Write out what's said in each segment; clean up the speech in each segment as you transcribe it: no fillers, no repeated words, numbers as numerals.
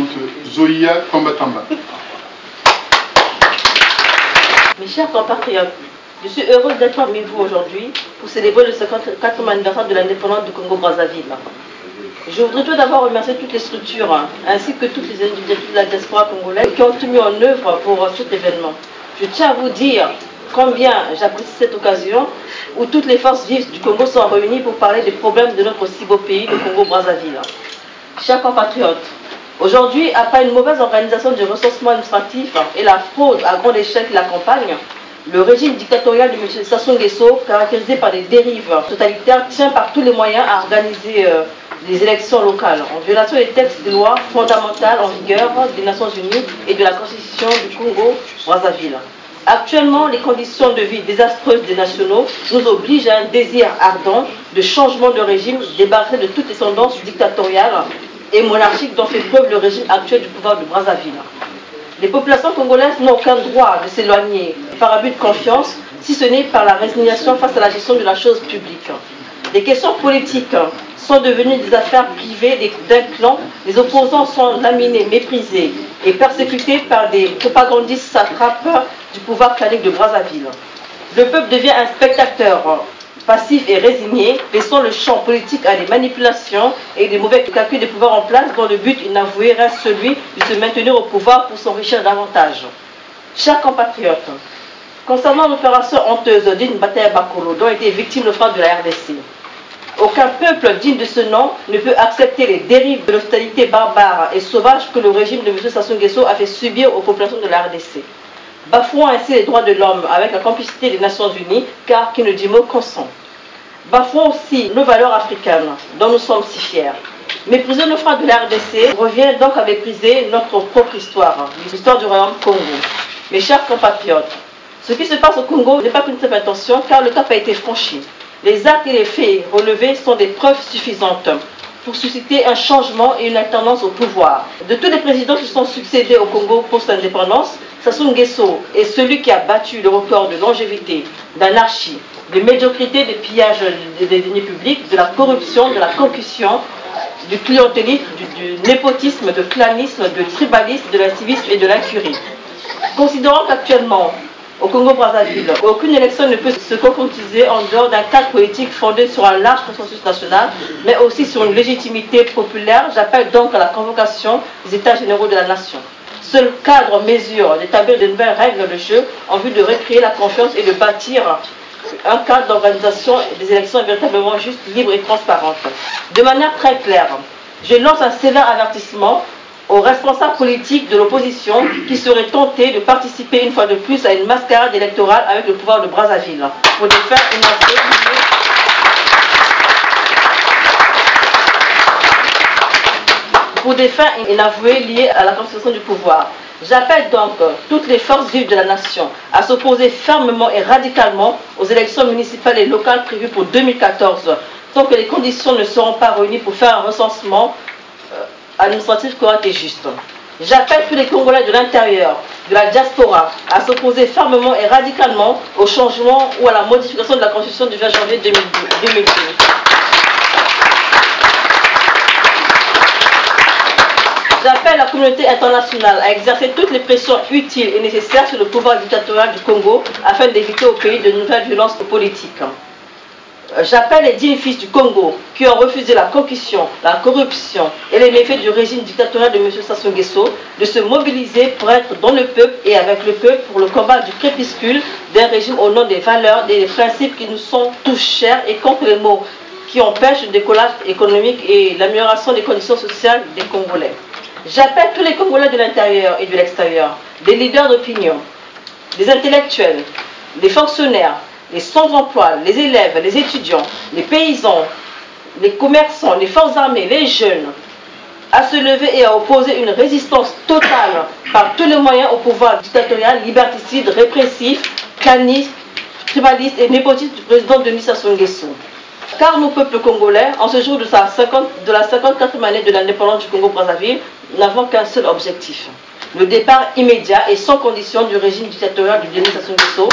présidente Zoïa Tambatamba. Mes chers compatriotes, je suis heureuse d'être parmi vous aujourd'hui pour célébrer le 54e anniversaire de l'indépendance du Congo-Brazzaville. Je voudrais tout d'abord remercier toutes les structures ainsi que toutes les individus de la diaspora congolaise qui ont tout mis en œuvre pour cet événement. Je tiens à vous dire combien j'apprécie cette occasion où toutes les forces vives du Congo sont réunies pour parler des problèmes de notre si beau pays, le Congo-Brazzaville. Chers compatriotes, aujourd'hui, après une mauvaise organisation du recensement administratif et la fraude à grande échelle qui l'accompagne, le régime dictatorial de M. Sassou Nguesso, caractérisé par des dérives totalitaires, tient par tous les moyens à organiser les élections locales, en violation des textes de loi fondamentales en vigueur des Nations Unies et de la Constitution du Congo-Brazzaville. Actuellement, les conditions de vie désastreuses des nationaux nous obligent à un désir ardent de changement de régime débarrassé de toute descendance dictatoriale et monarchique dont fait preuve le régime actuel du pouvoir de Brazzaville. Les populations congolaises n'ont aucun droit de s'éloigner par abus de confiance, si ce n'est par la résignation face à la gestion de la chose publique. Les questions politiques sont devenues des affaires privées d'un clan, les opposants sont laminés, méprisés et persécutés par des propagandistes satrapes du pouvoir clanique de Brazzaville. Le peuple devient un spectateur passif et résigné, laissant le champ politique à des manipulations et des mauvais calculs des pouvoirs en place dont le but inavoué reste celui de se maintenir au pouvoir pour s'enrichir davantage. Chers compatriotes, concernant l'opération honteuse d'une bataille à Bakolo dont était victime le frère de la RDC, aucun peuple digne de ce nom ne peut accepter les dérives de l'hostilité barbare et sauvage que le régime de M. Sassou Nguesso a fait subir aux populations de la RDC. Bafouant ainsi les droits de l'homme avec la complicité des Nations Unies, car qui ne dit mot consent. Bafouant aussi nos valeurs africaines, dont nous sommes si fiers. Mépriser nos frères de la RDC revient donc à mépriser notre propre histoire, l'histoire du royaume Congo. Mes chers compatriotes, ce qui se passe au Congo n'est pas qu'une simple intention, car le cap a été franchi. Les actes et les faits relevés sont des preuves suffisantes pour susciter un changement et une alternance au pouvoir. De tous les présidents qui sont succédés au Congo post-indépendance, Sassou Nguesso est celui qui a battu le record de longévité, d'anarchie, de médiocrité, de pillage des deniers publics, de la corruption, de la concussion, du clientélisme, du népotisme, du clanisme, du tribalisme, de l'incivisme et de l'incurie. Considérant qu'actuellement, au Congo-Brazzaville, aucune élection ne peut se concrétiser en dehors d'un cadre politique fondé sur un large consensus national, mais aussi sur une légitimité populaire, j'appelle donc à la convocation des États généraux de la nation. Seul cadre mesure d'établir de nouvelles règles de jeu en vue de recréer la confiance et de bâtir un cadre d'organisation des élections véritablement justes, libres et transparentes. De manière très claire, je lance un sévère avertissement aux responsables politiques de l'opposition qui seraient tentés de participer une fois de plus à une mascarade électorale avec le pouvoir de Brazzaville pour défaire inavouée liée à la constitution du pouvoir. J'appelle donc toutes les forces vives de la nation à s'opposer fermement et radicalement aux élections municipales et locales prévues pour 2014, tant que les conditions ne seront pas réunies pour faire un recensement administratif correct et juste. J'appelle tous les Congolais de l'intérieur, de la diaspora, à s'opposer fermement et radicalement au changement ou à la modification de la Constitution du 20 janvier 2012. J'appelle la communauté internationale à exercer toutes les pressions utiles et nécessaires sur le pouvoir dictatorial du Congo afin d'éviter au pays de nouvelles violences politiques. J'appelle les dignes fils du Congo qui ont refusé la concussion, la corruption et les méfaits du régime dictatorial de M. Sassou Nguesso de se mobiliser pour être dans le peuple et avec le peuple pour le combat du crépuscule d'un régime au nom des valeurs et des principes qui nous sont tous chers et contre les maux qui empêchent le décollage économique et l'amélioration des conditions sociales des Congolais. J'appelle tous les Congolais de l'intérieur et de l'extérieur, des leaders d'opinion, des intellectuels, des fonctionnaires, les sans-emploi, les élèves, les étudiants, les paysans, les commerçants, les forces armées, les jeunes, à se lever et à opposer une résistance totale par tous les moyens au pouvoir dictatorial, liberticide, répressif, claniste, tribaliste et népotiste du président Denis Sassou Nguesso. Car nos peuples congolais, en ce jour de la 54e année de l'indépendance du Congo-Brazzaville, n'avons qu'un seul objectif: le départ immédiat et sans condition du régime dictatorial de Denis Sassou Nguesso.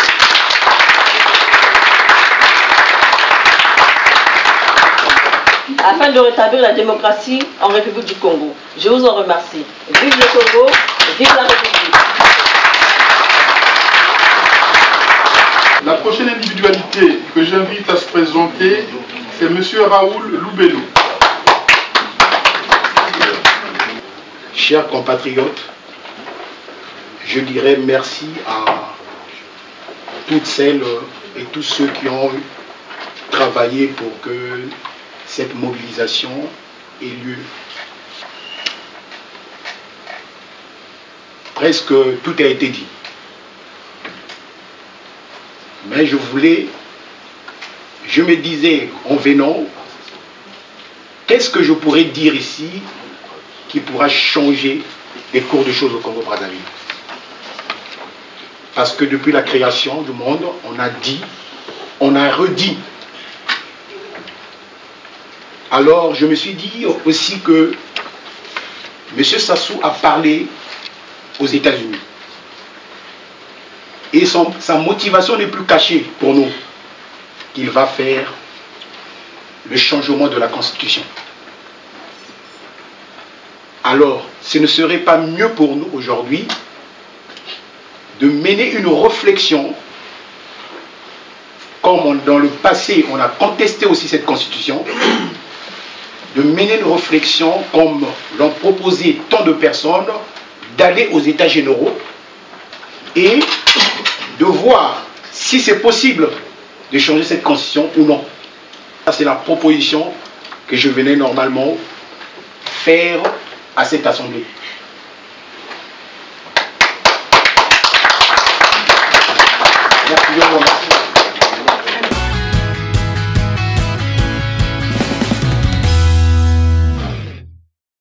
afin de rétablir la démocratie en République du Congo. Je vous en remercie. Vive le Congo, vive la République. La prochaine individualité que j'invite à se présenter, c'est M. Raoul Loubello. Chers compatriotes, je dirais merci à toutes celles et tous ceux qui ont travaillé pour que cette mobilisation ait lieu. Presque tout a été dit. Mais je me disais en venant, qu'est-ce que je pourrais dire ici qui pourra changer les cours de choses au Congo-Brazzaville? Parce que depuis la création du monde, on a dit, on a redit. Alors je me suis dit aussi que M. Sassou a parlé aux États-Unis. Et sa motivation n'est plus cachée pour nous, qu'il va faire le changement de la Constitution. Alors, ce ne serait pas mieux pour nous aujourd'hui de mener une réflexion, comme dans le passé on a contesté aussi cette Constitution, de mener une réflexion comme l'ont proposé tant de personnes, d'aller aux États généraux et de voir si c'est possible de changer cette constitution ou non. Ça, c'est la proposition que je venais normalement faire à cette assemblée.